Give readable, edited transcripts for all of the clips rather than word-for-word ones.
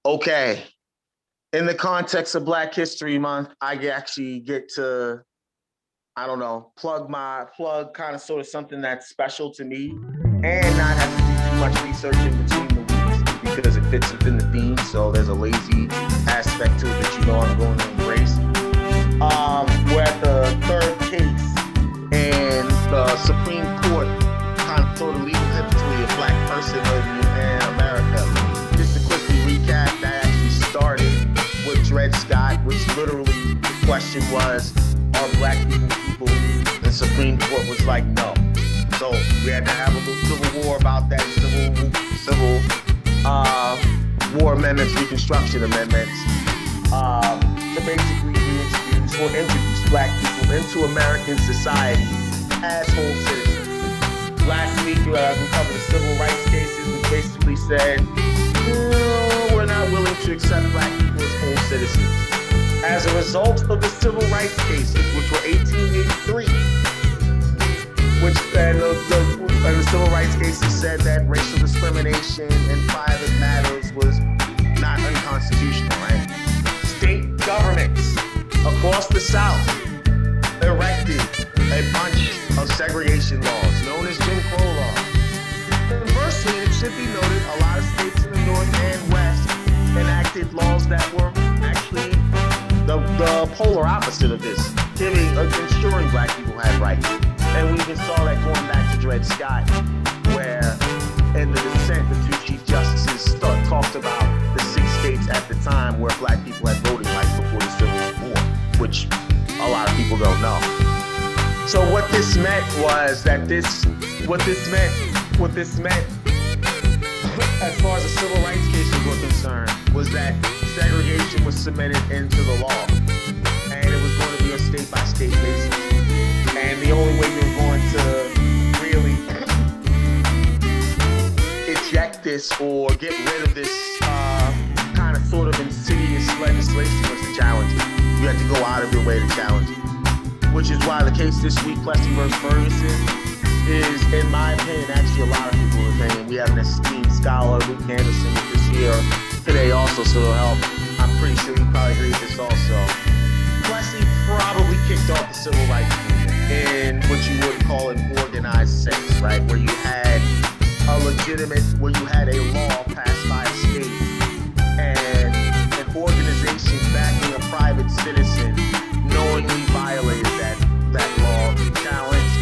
Okay. In the context of Black History Month, I actually get to, I don't know, plug kind of sort of something that's special to me and not have to do too much research in between the weeks because it fits within the theme. So there's a lazy aspect to it that you know I'm going to embrace. We're at the third case, and the Supreme Court kind of sort of legal history of Black personhood in America. Just to quickly recap, that actually started with Dred Scott, which literally the question was, are Black people? The Supreme Court was like, no. So we had to have a little civil war about that, civil war amendments, Reconstruction amendments, to basically reintroduce or introduce Black people into American society as whole citizens. Last week, we covered the civil rights cases, which basically said, no, we're not willing to accept Black people as whole citizens. As a result of the civil rights cases, which were 1883, which the civil rights cases said that racial discrimination in private matters was not unconstitutional, right? State governments across the South erected a bunch of segregation laws, known as Jim Crow laws. Conversely, it should be noted, a lot of states in the North and West enacted laws that were actually the polar opposite of this, ensuring Black people had rights. And we even saw that going back to Dred Scott, where in the dissent, the two Chief Justices talked about the 6 states at the time where Black people had voting rights before the Civil War, which a lot of people don't know. So what this meant was that what this meant, as far as the civil rights cases were concerned, was that segregation was cemented into the law, and it was going to be a state-by-state basis. And the only way you're going to really eject this or get rid of this kind of sort of insidious legislation was to challenge it. You had to go out of your way to challenge it. Which is why the case this week, Plessy versus Ferguson, is, in my opinion, actually a lot of people's opinion. We have an esteemed scholar, Luke Anderson, with us here today also, so it'll help. I'm pretty sure you probably agree with this also. Plessy probably kicked off the civil rights movement in what you would call an organized sense, right? Where you had a law passed by a state and an organization backing a private citizen knowingly violated that law to challenge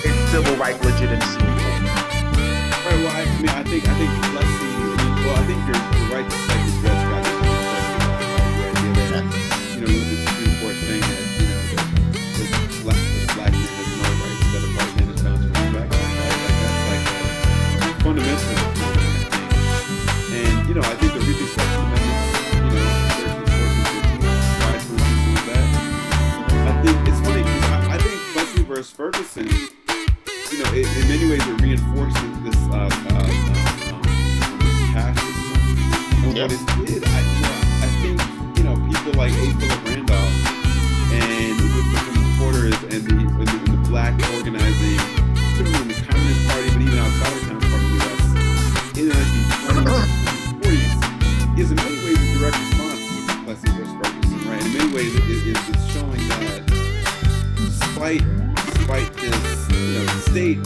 its civil right legitimacy. Right, well, I think Plessy, I think you're right to say that Dred Scott is the idea that, the Supreme Court saying that, that black man has no rights, that a white man is bound to respect, right? Like, that's like a fundamental thing. And, I think the Reconstruction Amendments, 13, 14, 15, try to introduce that. I think it's funny because I think Plessy versus Ferguson, in many ways it reinforces this caste system. And what it did, I think, people like A. Philip Randolph and the supporters and the black organizing, certainly in the Communist Party, but even outside of the Communist Party of the U.S., in the 1920s and 40s, is in many ways a direct response to Plessy versus Ferguson, right? In many ways, it's showing that despite this, the state,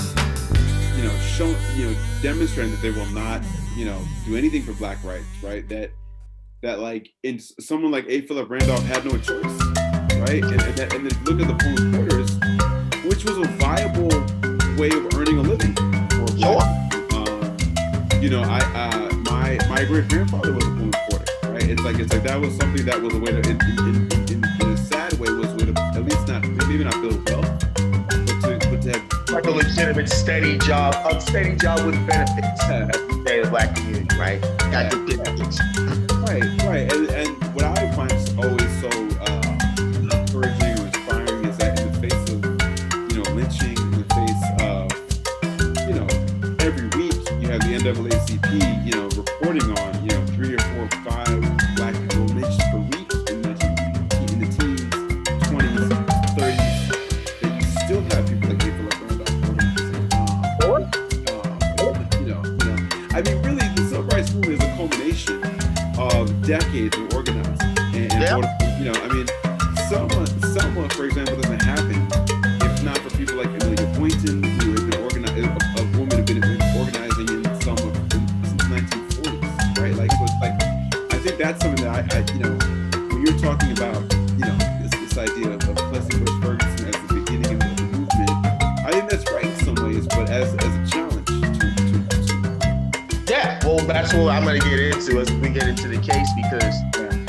demonstrating that they will not, do anything for black rights, right? That like in someone like A. Philip Randolph had no choice, right? And then look at the Polish Porters, which was a viable way of earning a living for a black. My great grandfather was a Polish Porter, right? It's like that was something that was a way to, in a sad way, was a way to at least not maybe not build wealth, but to have like a legitimate steady job with benefits at the black community, right? Got the benefits. Right. And what I find always so encouraging or inspiring is that in the face of, lynching, in the face of, every week you have the NAACP, reporting on, 3 or 4 or 5 black people lynched per week in the teens, 20s, 30s. They still have people like people like Randolph. I mean, really, the civil rights movement is a culmination of decades of organizing and voting, you know, I mean, Selma, for example, doesn't happen if not for people like Amelia Boynton, who has been organizing, a woman who has been organizing in Selma since the 1940s, right? Like, so it's like, I think that's something that I you know, when you're talking about, you know, this idea of Plessy versus Ferguson as the beginning of the movement, I think that's right in some ways, but as a challenge to yeah, well, that's what I'm going to get into as we get into the case, because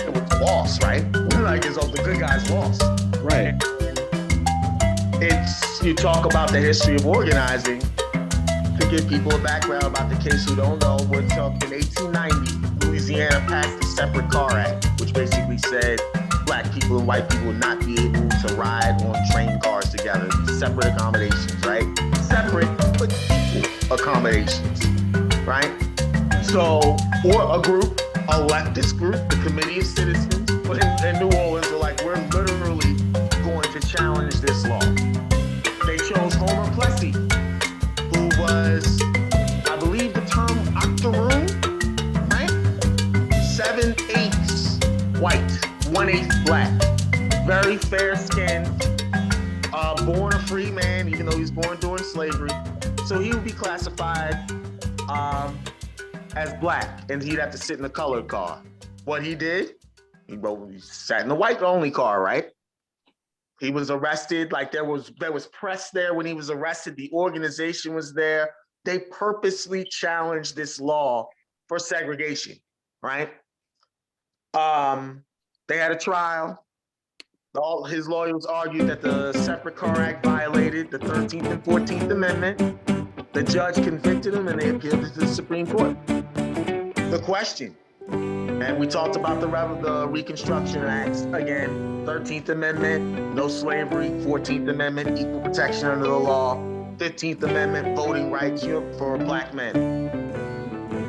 it was lost, right? Like, it's all the good guys lost. right. It's, you talk about the history of organizing, to give people a background about the case who don't know, we're talking 1890, Louisiana passed the Separate Car Act, which basically said black people and white people would not be able to ride on train cars together. Separate accommodations, right? Separate but equal accommodations, right? So, or a group, a leftist group, the Committee of Citizens in New Orleans were like, we're literally going to challenge this law. They chose Homer Plessy, who was, I believe the term octoroon, right? 7/8 white, 1/8 black. Very fair skinned, born a free man, even though he was born during slavery. So he would be classified as black, and he'd have to sit in a colored car. What he did, he sat in the white only car, right? He was arrested, like there was press there when he was arrested, the organization was there. They purposely challenged this law for segregation, right? They had a trial. All his lawyers argued that the Separate Car Act violated the 13th and 14th Amendment. The judge convicted him and they appealed it to the Supreme Court. The question, and we talked about the Reconstruction Acts, again, 13th Amendment, no slavery, 14th Amendment, equal protection under the law, 15th Amendment, voting rights for black men.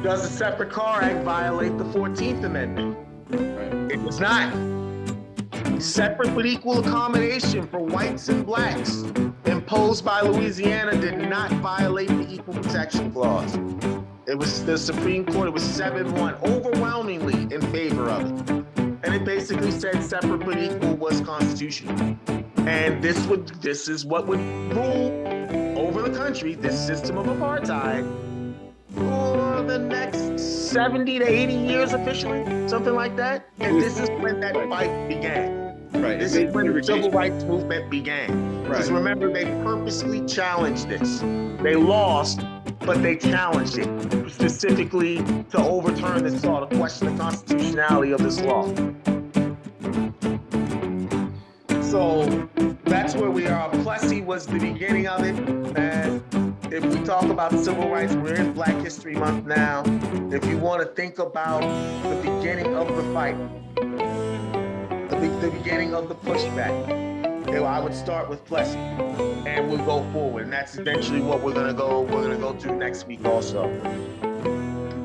Does the Separate Car Act violate the 14th Amendment? It does not. Separate but equal accommodation for whites and blacks imposed by Louisiana did not violate the Equal Protection Clause. It was the Supreme Court, it was 7-1, overwhelmingly in favor of it. And it basically said separate but equal was constitutional. And this is what would rule over the country, this system of apartheid, for the next 70 to 80 years officially, something like that. And this is when that fight began. Right. This is when the civil rights movement began. Because remember, they purposely challenged this. They lost, but they challenged it, specifically to overturn this law, to question the constitutionality of this law. So that's where we are. Plessy was the beginning of it. And if we talk about civil rights, we're in Black History Month now. If you want to think about the beginning of the fight, the beginning of the pushback, I would start with Plessy, and we'll go forward. And that's eventually what we're gonna go to next week also.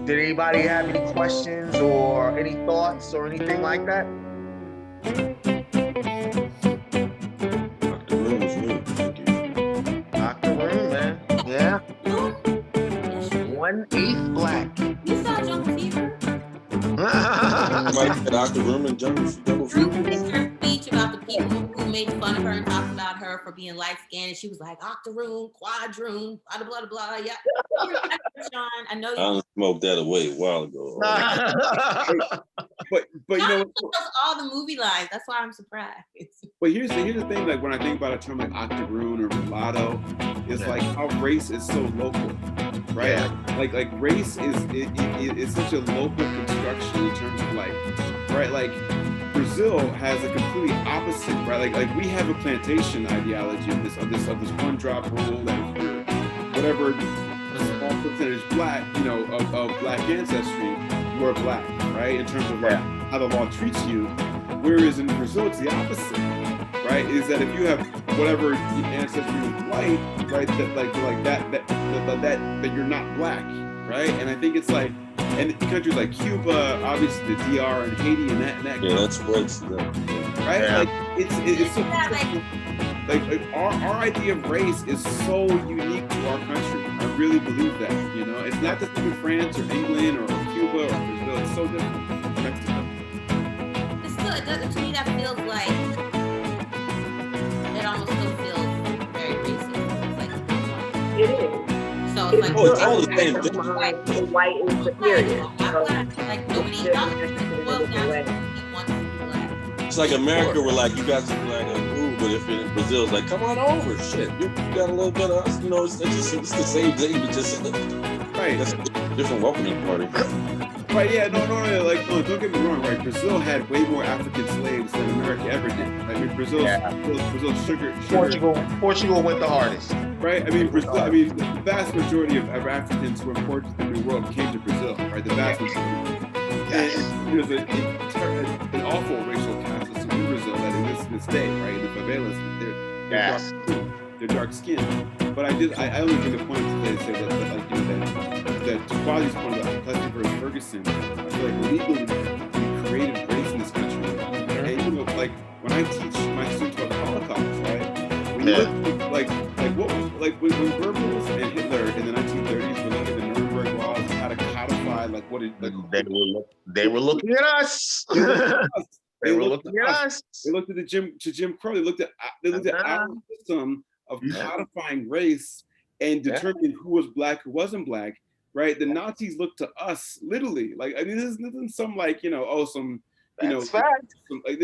Did anybody have any questions or any thoughts or anything like that? Octoroon, man. Yeah. 1/8 black. You saw Jungle Fever? Somebody said Octoroon and Jungle Fever. Her speech about the people who made fun of her and talked about her for being light skinned, and she was like Octoroon, Quadroon, blah blah blah. Yeah, Sean, I know you. I smoked that away a while ago. but you know, knows all the movie lines. That's why I'm surprised. But here's the thing. Like when I think about a term like octoroon or mulatto, it's like how race is so local, right? Yeah. Like race is such a local construction in terms of like, right? Like Brazil has a completely opposite, right? Like we have a plantation ideology of this one drop rule that if you're whatever small percentage black, you know, of black ancestry, you are black, right? In terms of like how the law treats you. Whereas in Brazil, it's the opposite, right? Is that if you have whatever ancestry is white, right? That you're not black, right? And I think it's like, and countries like Cuba, obviously the DR and Haiti and that. Yeah, that's right. Right? Yeah. Like it's so like our idea of race is so unique to our country. I really believe that. You know, it's not the same in France or England or Cuba or Brazil. It's so different. to me that feels like it almost still feels very racist. It's like It is. so it's like Oh, it's all the same thing. White is superior. like nobody else boils down to he wants to be black. It's like America, we're like, you guys are like, ooh, but if in Brazil, it's like, come on over, shit. You got a little bit of us, it's the same thing, but just Right. that's a different welcoming party. Right, yeah, no, don't get me wrong, right? Brazil had way more African slaves than America ever did. I mean, Brazil's sugar. Portugal went the hardest. Right, I mean, the vast majority of Africans who were imported to the New World came to Brazil, right? The vast majority. And there's an awful racial caste system in Brazil that exists to this day, right? In the favelas, they're dark skinned. But I only made the point today to say that to Kwaisi's point about Plessy versus Ferguson, I feel like legally we created race in this country. And like when I teach my students about the Holocaust, right? When you look when Goebbels and Hitler in the 1930s were looking at the Nuremberg laws and how to codify They were looking at us. They were looking at us. They looked at Jim Crow. They looked at our system of codifying race and determining who was black, who wasn't black. Right? The Nazis looked to us literally. Like, I mean, this isn't some like some this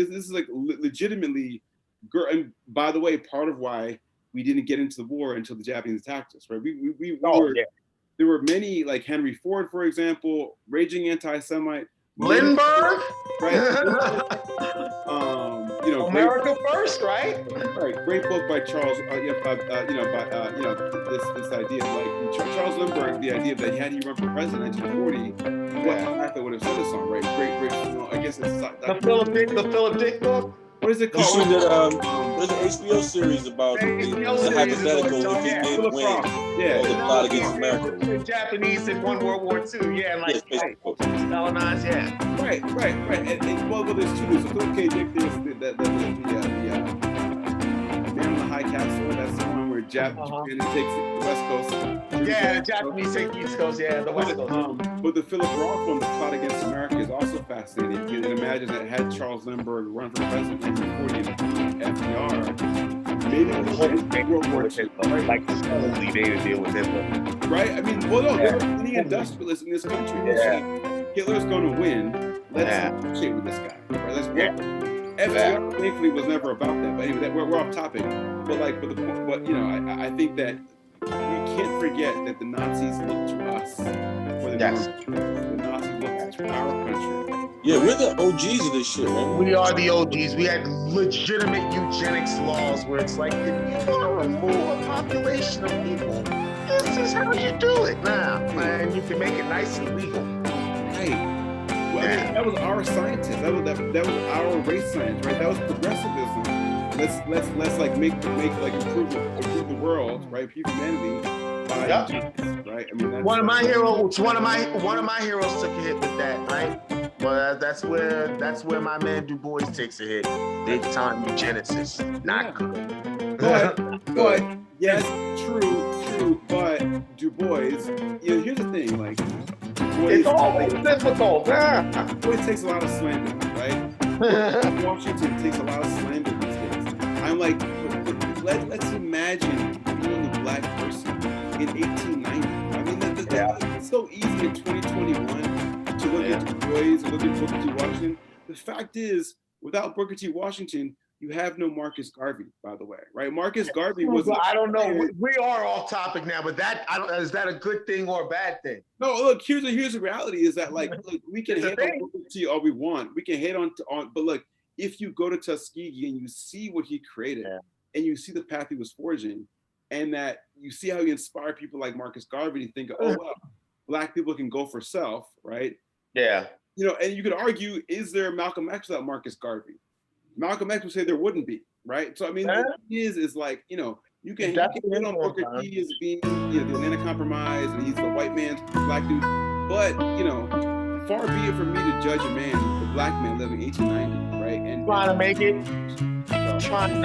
is like legitimately. And by the way, part of why we didn't get into the war until the Japanese attacked us. Right? There were many, like Henry Ford, for example, raging anti-Semite. Lindbergh, right? America First, right? Right. Great book by Charles. This idea of like Charles Lindbergh, the idea that had he run for president in 1940, what exactly would have set us on, right? Great. I guess it's the Philip Dick book. What is it You called? see that there's an HBO series about the hypothetical if he did win the plot against America. The Japanese in World War II, Stalinized, Right. And well, there's two. There's a Philip K. Dick. There's the Man on the High Castle. That's the one where Japan takes the West Coast. Yeah, the Japanese take the East Coast. Yeah, the West Coast. But the Philip Roth one, The Plot Against America, is also fascinating. You can imagine that had Charles Lindbergh run for president in 1940 and FDR, maybe World War II. Like, totally made a deal with Hitler. Right? I mean, well, no, there were many industrialists in this country. Yeah. Hitler's going to win. Let's negotiate with this guy. Right? Let's work. FDR, thankfully, was never about that. But anyway, we're off topic. But I think that we can't forget that the Nazis looked to us for the the Nazis looked to our country. Yeah, we're the OGs of this shit, man. We are the OGs. We had legitimate eugenics laws where it's like, if you want to remove a population of people, this is how you do it now. And you can make it nice and legal. Right. Well, I mean, that was our scientists. That was our race science, right? That was progressivism. Let's like improve the world, right? Improve humanity by eugenics, right? I mean, that's one of my heroes took a hit with that, right? But that's where my man Du Bois takes a hit. Big time eugenicist. Not good. But yes, true. But Du Bois, here's the thing, like it's always difficult. Du Bois takes a lot of slander, right? Washington takes a lot of slander these days. I'm like, let's imagine being a black person in 1890. I mean, it's so easy in 2021 to look at Du Bois and look at Booker T. Washington. The fact is, without Booker T. Washington, you have no Marcus Garvey, by the way, right? Marcus Garvey was. I don't know. We are off topic now, but is that a good thing or a bad thing? No, look. Here's the reality: is that look, we can hate on Booker T. all we want. We can hate on, but look, if you go to Tuskegee and you see what he created, and you see the path he was forging, and that you see how he inspired people like Marcus Garvey to think, oh well, black people can go for self, right? Yeah. And you could argue, is there Malcolm X without Marcus Garvey? Malcolm X would say there wouldn't be, right? So I mean, the thing is like, you can hit on Booker T as being, the Atlanta Compromise, and he's the white man's black dude. But far be it from me to judge a man, a black man living 1890, right? And trying to make it, trying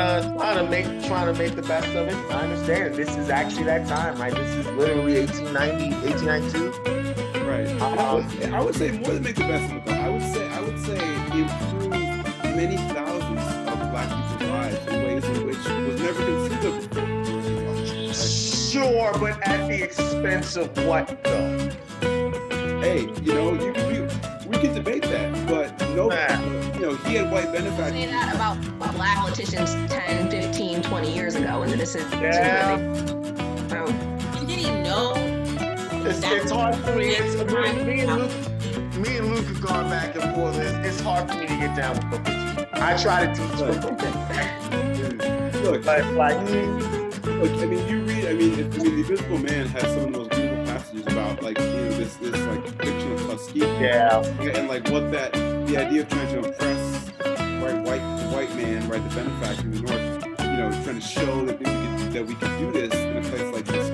to make the best of it. I understand. This is actually that time, right? This is literally 1890, 1892. Right. I would say more than make the best of it. I would say improve many thousands of Black people's lives in ways in which was never conceived of before. Sure, but at the expense of what though? Hey, we can debate that, but no, he had white benefactors. Say that about Black politicians 10, 15, 20 years ago, and the decision. Yeah. You didn't even know. It's hard for me. Me and Luke have gone back and forth. It's hard for me to get down with Booker T. I try to teach Booker T. Look, But like, I mean, you read. I mean, The Invisible Man has some of the most beautiful passages about like this like fictional Tuskegee. yeah, And like the idea of trying to oppress the white man, right, the benefactor in the North, trying to show that we could do this in a place like this.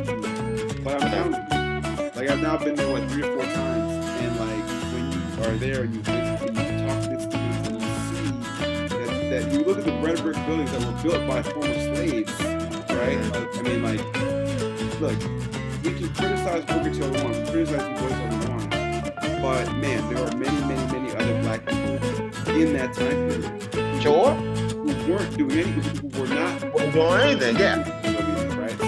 But I'm down with it. Like I've now been there 3 or 4 times, and like when you are there and you visit and you talk to the students and you see that you look at the red brick buildings that were built by former slaves, right? I mean, like, look, we can criticize Booker T all we want, we can criticize Du Bois all we want, but man, there are many, many, many other Black people in that time period. sure. Who weren't doing anything, who were not Doing anything, yeah. right? So,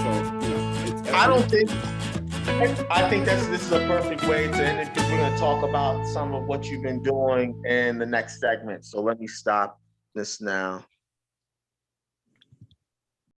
it's I think this is a perfect way to end it, because we're going to talk about some of what you've been doing in the next segment. So let me stop this now.